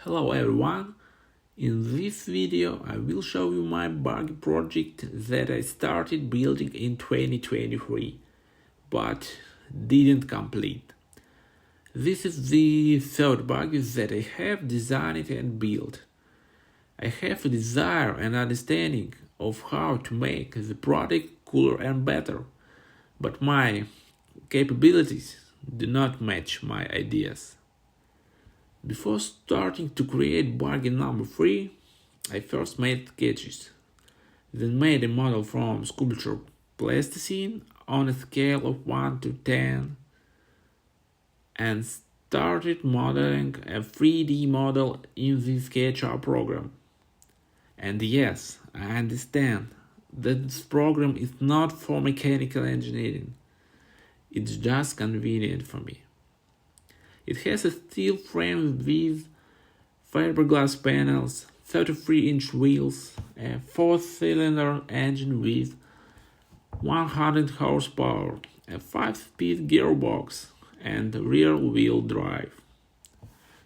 Hello everyone, in this video I will show you my buggy project that I started building in 2023, but didn't complete. This is the third buggy that I have designed and built. I have a desire and understanding of how to make the product cooler and better, but my capabilities do not match my ideas. Before starting to create buggy number 3, I first made sketches, then made a model from sculpture plasticine on a scale of 1 to 10 and started modeling a 3D model in the SketchUp program. And yes, I understand that this program is not for mechanical engineering, it's just convenient for me. It has a steel frame with fiberglass panels, 33-inch wheels, a 4-cylinder engine with 100 horsepower, a 5-speed gearbox, and rear-wheel drive.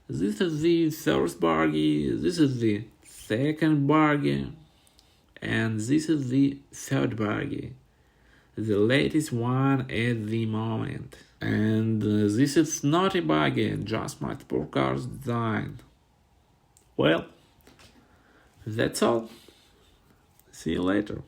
This is the first buggy, this is the second buggy, and this is the third buggy, the latest one at the moment. And this is not a buggy, just my sport car's design. Well, that's all. See you later.